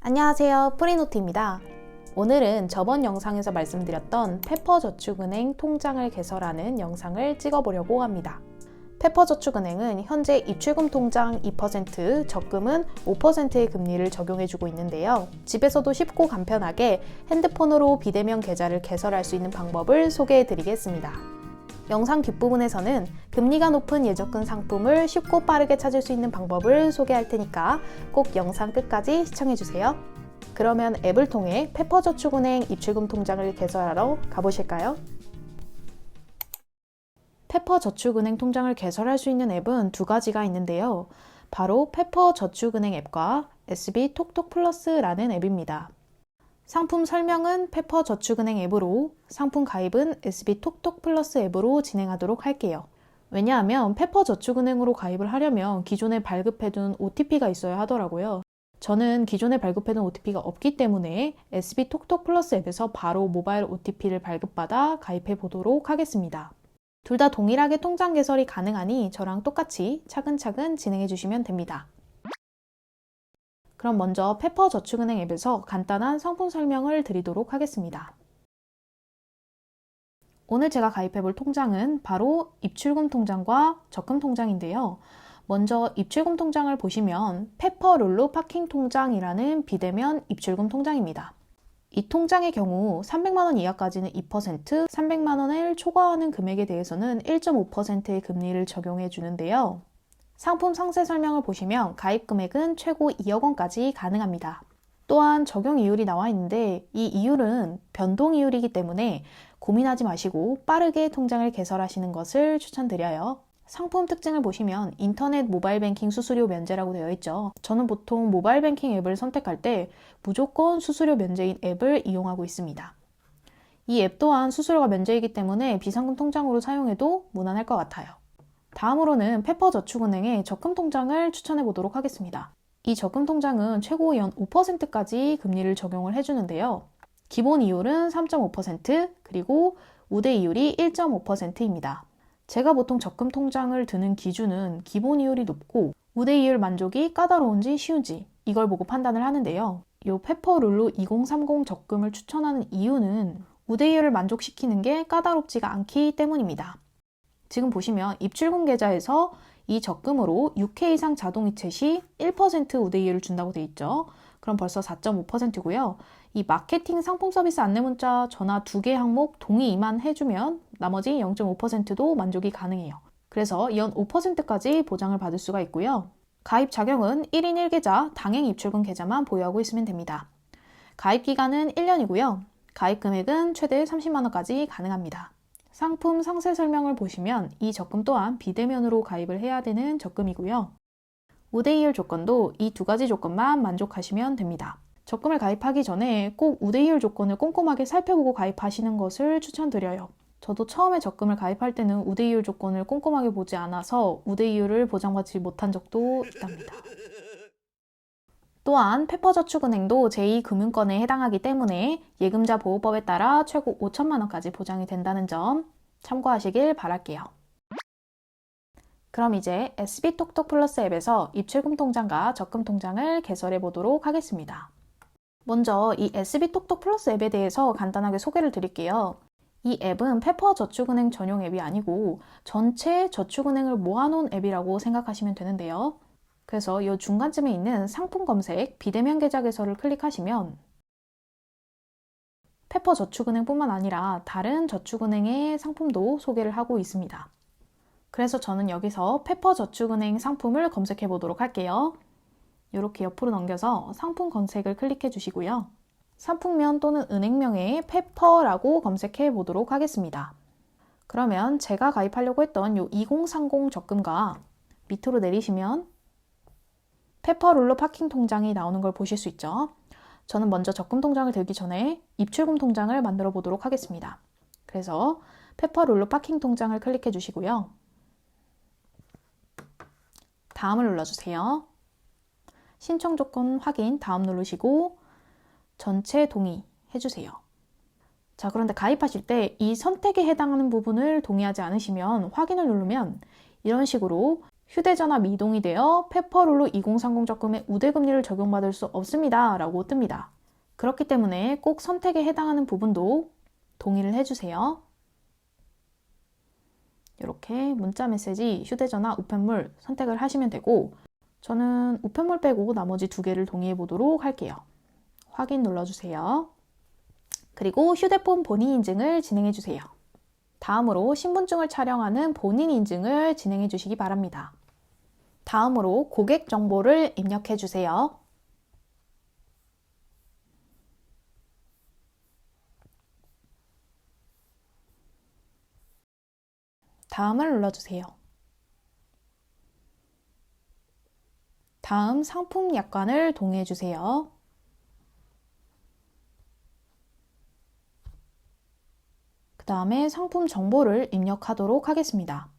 안녕하세요, 프리노트입니다. 오늘은 저번 영상에서 말씀드렸던 페퍼저축은행 통장을 개설하는 영상을 찍어보려고 합니다. 페퍼저축은행은 현재 입출금 통장 2%, 적금은 5%의 금리를 적용해주고 있는데요. 집에서도 쉽고 간편하게 핸드폰으로 비대면 계좌를 개설할 수 있는 방법을 소개해드리겠습니다. 영상 뒷부분에서는 금리가 높은 예적금 상품을 쉽고 빠르게 찾을 수 있는 방법을 소개할 테니까 꼭 영상 끝까지 시청해주세요. 그러면 앱을 통해 페퍼저축은행 입출금 통장을 개설하러 가보실까요? 페퍼저축은행 통장을 개설할 수 있는 앱은 두 가지가 있는데요. 바로 페퍼저축은행 앱과 SB톡톡 플러스라는 앱입니다. 상품 설명은 페퍼저축은행 앱으로, 상품 가입은 SB톡톡 플러스 앱으로 진행하도록 할게요. 왜냐하면 페퍼저축은행으로 가입을 하려면 기존에 발급해둔 OTP가 있어야 하더라고요. 저는 기존에 발급해둔 OTP가 없기 때문에 SB톡톡 플러스 앱에서 바로 모바일 OTP를 발급받아 가입해 보도록 하겠습니다. 둘 다 동일하게 통장 개설이 가능하니 저랑 똑같이 차근차근 진행해 주시면 됩니다. 그럼 먼저 페퍼저축은행 앱에서 간단한 상품 설명을 드리도록 하겠습니다. 오늘 제가 가입해 볼 통장은 바로 입출금 통장과 적금 통장인데요. 먼저 입출금 통장을 보시면 페퍼룰루 파킹 통장이라는 비대면 입출금 통장입니다. 이 통장의 경우 300만 원 이하까지는 2%, 300만 원을 초과하는 금액에 대해서는 1.5%의 금리를 적용해 주는데요. 상품 상세 설명을 보시면 가입 금액은 최고 2억 원까지 가능합니다. 또한 적용 이율이 나와 있는데 이 이율은 변동 이율이기 때문에 고민하지 마시고 빠르게 통장을 개설하시는 것을 추천드려요. 상품 특징을 보시면 인터넷 모바일 뱅킹 수수료 면제라고 되어 있죠. 저는 보통 모바일 뱅킹 앱을 선택할 때 무조건 수수료 면제인 앱을 이용하고 있습니다. 이 앱 또한 수수료가 면제이기 때문에 비상금 통장으로 사용해도 무난할 것 같아요. 다음으로는 페퍼저축은행의 적금 통장을 추천해 보도록 하겠습니다. 이 적금 통장은 최고 연 5%까지 금리를 적용을 해주는데요. 기본 이율은 3.5%, 그리고 우대 이율이 1.5%입니다. 제가 보통 적금 통장을 드는 기준은 기본 이율이 높고 우대 이율 만족이 까다로운지 쉬운지 이걸 보고 판단을 하는데요. 이 페퍼룰루 2030 적금을 추천하는 이유는 우대 이율을 만족시키는 게 까다롭지가 않기 때문입니다. 지금 보시면 입출금 계좌에서 이 적금으로 6회 이상 자동이체 시 1% 우대이율을 준다고 돼 있죠. 그럼 벌써 4.5%고요. 이 마케팅 상품 서비스 안내 문자 전화 2개 항목 동의만 해주면 나머지 0.5%도 만족이 가능해요. 그래서 연 5%까지 보장을 받을 수가 있고요. 가입 자격은 1인 1계좌 당행 입출금 계좌만 보유하고 있으면 됩니다. 가입 기간은 1년이고요. 가입 금액은 최대 30만 원까지 가능합니다. 상품 상세 설명을 보시면 이 적금 또한 비대면으로 가입을 해야 되는 적금이고요. 우대이율 조건도 이 두 가지 조건만 만족하시면 됩니다. 적금을 가입하기 전에 꼭 우대이율 조건을 꼼꼼하게 살펴보고 가입하시는 것을 추천드려요. 저도 처음에 적금을 가입할 때는 우대이율 조건을 꼼꼼하게 보지 않아서 우대이율을 보장받지 못한 적도 있답니다. 또한 페퍼저축은행도 제2금융권에 해당하기 때문에 예금자 보호법에 따라 최고 5천만 원까지 보장이 된다는 점 참고하시길 바랄게요. 그럼 이제 SB톡톡 플러스 앱에서 입출금 통장과 적금 통장을 개설해 보도록 하겠습니다. 먼저 이 SB톡톡 플러스 앱에 대해서 간단하게 소개를 드릴게요. 이 앱은 페퍼저축은행 전용 앱이 아니고 전체 저축은행을 모아놓은 앱이라고 생각하시면 되는데요. 그래서 이 중간쯤에 있는 상품 검색, 비대면 계좌 개설을 클릭하시면 페퍼저축은행뿐만 아니라 다른 저축은행의 상품도 소개를 하고 있습니다. 그래서 저는 여기서 페퍼저축은행 상품을 검색해 보도록 할게요. 이렇게 옆으로 넘겨서 상품 검색을 클릭해 주시고요. 상품명 또는 은행명에 페퍼라고 검색해 보도록 하겠습니다. 그러면 제가 가입하려고 했던 이 2030 적금과 밑으로 내리시면 페퍼룰루 파킹 통장이 나오는 걸 보실 수 있죠. 저는 먼저 적금 통장을 들기 전에 입출금 통장을 만들어 보도록 하겠습니다. 그래서 페퍼룰루 파킹 통장을 클릭해 주시고요. 다음을 눌러주세요. 신청 조건 확인 다음 누르시고 전체 동의 해주세요. 자, 그런데 가입하실 때 이 선택에 해당하는 부분을 동의하지 않으시면 확인을 누르면 이런 식으로 휴대전화 미동이 되어 페퍼룰루 2030 적금의 우대금리를 적용받을 수 없습니다 라고 뜹니다. 그렇기 때문에 꼭 선택에 해당하는 부분도 동의를 해주세요. 이렇게 문자 메시지, 휴대전화, 우편물 선택을 하시면 되고, 저는 우편물 빼고 나머지 두 개를 동의해 보도록 할게요. 확인 눌러주세요. 그리고 휴대폰 본인 인증을 진행해 주세요. 다음으로 신분증을 촬영하는 본인 인증을 진행해 주시기 바랍니다. 다음으로 고객 정보를 입력해 주세요. 다음을 눌러주세요. 다음 상품 약관을 동의해 주세요. 그 다음에 상품 정보를 입력하도록 하겠습니다.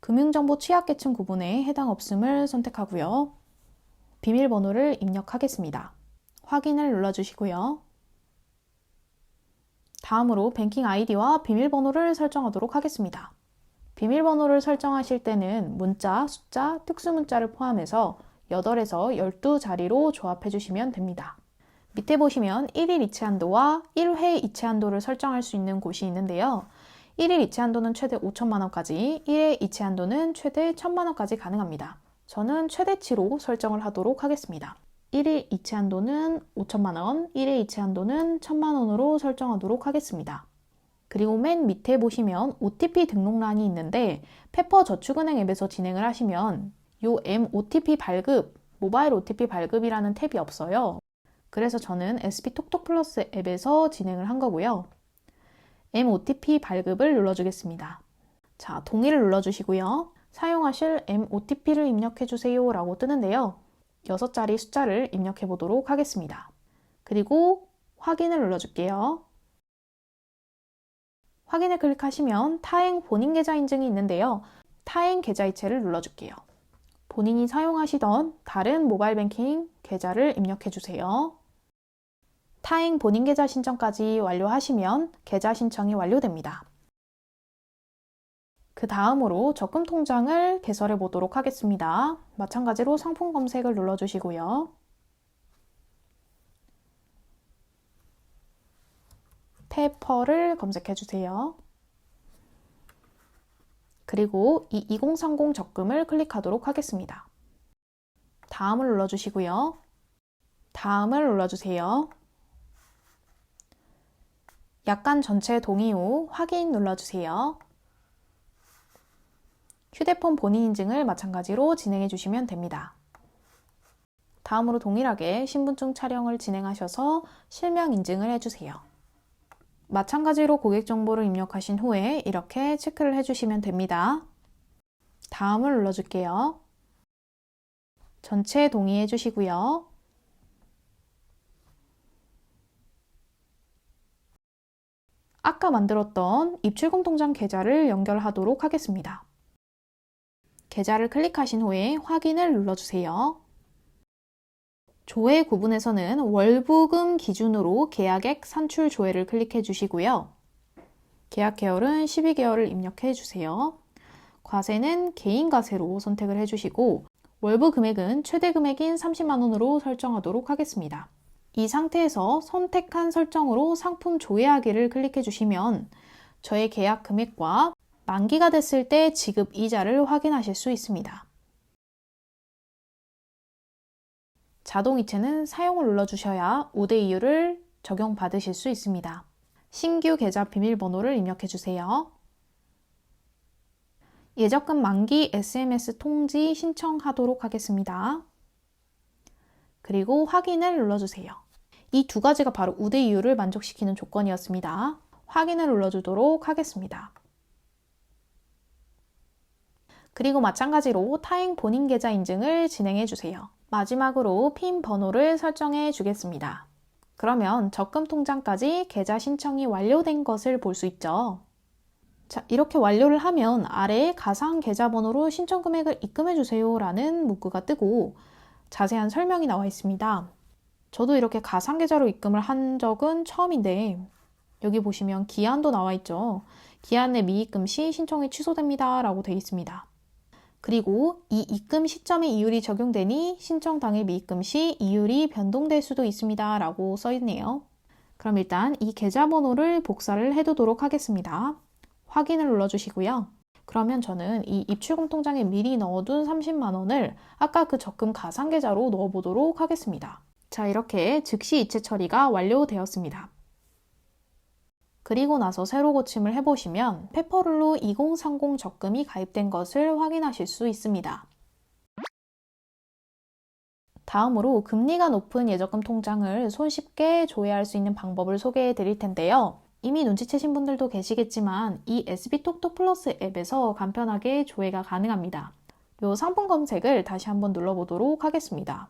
금융정보 취약계층 구분에 해당 없음을 선택하고요. 비밀번호를 입력하겠습니다. 확인을 눌러주시고요. 다음으로 뱅킹 아이디와 비밀번호를 설정하도록 하겠습니다. 비밀번호를 설정하실 때는 문자, 숫자, 특수문자를 포함해서 8에서 12자리로 조합해 주시면 됩니다. 밑에 보시면 1일 이체 한도와 1회 이체 한도를 설정할 수 있는 곳이 있는데요. 1일 이체 한도는 최대 5천만 원까지, 1회 이체 한도는 최대 1천만 원까지 가능합니다. 저는 최대치로 설정을 하도록 하겠습니다. 1일 이체 한도는 5천만 원, 1회 이체 한도는 1천만 원으로 설정하도록 하겠습니다. 그리고 맨 밑에 보시면 OTP 등록란이 있는데 페퍼저축은행 앱에서 진행을 하시면 요 MOTP 발급, 모바일 OTP 발급이라는 탭이 없어요. 그래서 저는 SP톡톡 플러스 앱에서 진행을 한 거고요. MOTP 발급을 눌러주겠습니다. 자, 동의를 눌러주시고요. 사용하실 MOTP를 입력해주세요 라고 뜨는데요. 6자리 숫자를 입력해 보도록 하겠습니다. 그리고 확인을 눌러줄게요. 확인을 클릭하시면 타행 본인 계좌 인증이 있는데요. 타행 계좌 이체를 눌러줄게요. 본인이 사용하시던 다른 모바일 뱅킹 계좌를 입력해 주세요. 타행 본인 계좌 신청까지 완료하시면 계좌 신청이 완료됩니다. 그 다음으로 적금 통장을 개설해 보도록 하겠습니다. 마찬가지로 상품 검색을 눌러주시고요. 페퍼를 검색해 주세요. 그리고 이 2030 적금을 클릭하도록 하겠습니다. 다음을 눌러주시고요. 다음을 눌러주세요. 약관 전체 동의 후 확인 눌러주세요. 휴대폰 본인 인증을 마찬가지로 진행해 주시면 됩니다. 다음으로 동일하게 신분증 촬영을 진행하셔서 실명 인증을 해주세요. 마찬가지로 고객 정보를 입력하신 후에 이렇게 체크를 해주시면 됩니다. 다음을 눌러줄게요. 전체 동의해 주시고요. 아까 만들었던 입출금 통장 계좌를 연결하도록 하겠습니다. 계좌를 클릭하신 후에 확인을 눌러주세요. 조회 구분에서는 월부금 기준으로 계약액 산출 조회를 클릭해 주시고요. 계약 계열은 12개월을 입력해 주세요. 과세는 개인 과세로 선택을 해주시고 월부 금액은 최대 금액인 30만 원으로 설정하도록 하겠습니다. 이 상태에서 선택한 설정으로 상품 조회하기를 클릭해 주시면 저의 계약 금액과 만기가 됐을 때 지급 이자를 확인하실 수 있습니다. 자동이체는 사용을 눌러주셔야 우대 이율을 적용받으실 수 있습니다. 신규 계좌 비밀번호를 입력해 주세요. 예적금 만기 SMS 통지 신청하도록 하겠습니다. 그리고 확인을 눌러주세요. 이 두 가지가 바로 우대 이율을 만족시키는 조건이었습니다. 확인을 눌러주도록 하겠습니다. 그리고 마찬가지로 타행 본인 계좌 인증을 진행해 주세요. 마지막으로 핀 번호를 설정해 주겠습니다. 그러면 적금 통장까지 계좌 신청이 완료된 것을 볼 수 있죠. 자, 이렇게 완료를 하면 아래에 가상 계좌번호로 신청 금액을 입금해 주세요 라는 문구가 뜨고 자세한 설명이 나와 있습니다. 저도 이렇게 가상 계좌로 입금을 한 적은 처음인데 여기 보시면 기한도 나와 있죠. 기한 내 미입금 시 신청이 취소됩니다 라고 되어 있습니다. 그리고 이 입금 시점에 이율이 적용되니 신청 당일 미입금 시 이율이 변동될 수도 있습니다. 라고 써있네요. 그럼 일단 이 계좌번호를 복사를 해두도록 하겠습니다. 확인을 눌러주시고요. 그러면 저는 이 입출금 통장에 미리 넣어둔 30만 원을 아까 그 적금 가상계좌로 넣어보도록 하겠습니다. 자, 이렇게 즉시 이체 처리가 완료되었습니다. 그리고 나서 새로 고침을 해보시면 페퍼룰루 2030 적금이 가입된 것을 확인하실 수 있습니다. 다음으로 금리가 높은 예적금 통장을 손쉽게 조회할 수 있는 방법을 소개해 드릴 텐데요. 이미 눈치채신 분들도 계시겠지만 이 SB톡톡 플러스 앱에서 간편하게 조회가 가능합니다. 이 상품 검색을 다시 한번 눌러보도록 하겠습니다.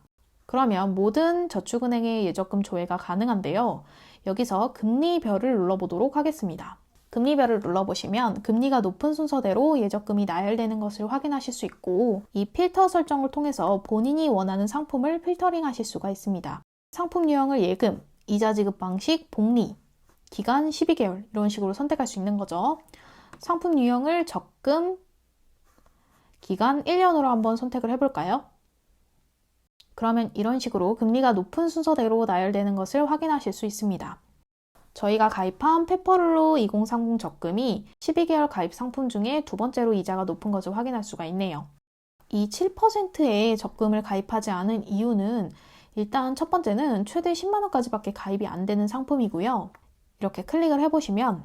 그러면 모든 저축은행의 예적금 조회가 가능한데요. 여기서 금리별을 눌러보도록 하겠습니다. 금리별을 눌러보시면 금리가 높은 순서대로 예적금이 나열되는 것을 확인하실 수 있고 이 필터 설정을 통해서 본인이 원하는 상품을 필터링 하실 수가 있습니다. 상품 유형을 예금, 이자 지급 방식, 복리, 기간 12개월 이런 식으로 선택할 수 있는 거죠. 상품 유형을 적금, 기간 1년으로 한번 선택을 해볼까요? 그러면 이런 식으로 금리가 높은 순서대로 나열되는 것을 확인하실 수 있습니다. 저희가 가입한 페퍼룰루 2030 적금이 12개월 가입 상품 중에 두 번째로 이자가 높은 것을 확인할 수가 있네요. 이 7%의 적금을 가입하지 않은 이유는 일단 첫 번째는 최대 10만 원까지밖에 가입이 안 되는 상품이고요. 이렇게 클릭을 해보시면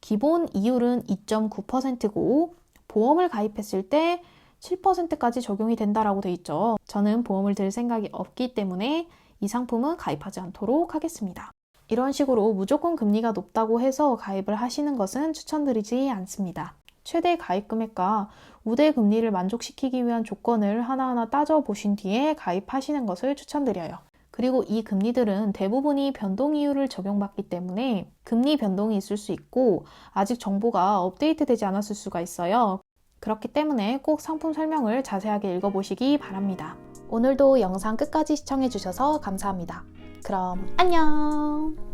기본 이율은 2.9%고 보험을 가입했을 때 7%까지 적용이 된다라고 돼 있죠. 저는 보험을 들 생각이 없기 때문에 이 상품은 가입하지 않도록 하겠습니다. 이런 식으로 무조건 금리가 높다고 해서 가입을 하시는 것은 추천드리지 않습니다. 최대 가입 금액과 우대 금리를 만족시키기 위한 조건을 하나하나 따져보신 뒤에 가입하시는 것을 추천드려요. 그리고 이 금리들은 대부분이 변동 이율을 적용받기 때문에 금리 변동이 있을 수 있고 아직 정보가 업데이트되지 않았을 수가 있어요. 그렇기 때문에 꼭 상품 설명을 자세하게 읽어보시기 바랍니다. 오늘도 영상 끝까지 시청해주셔서 감사합니다. 그럼 안녕!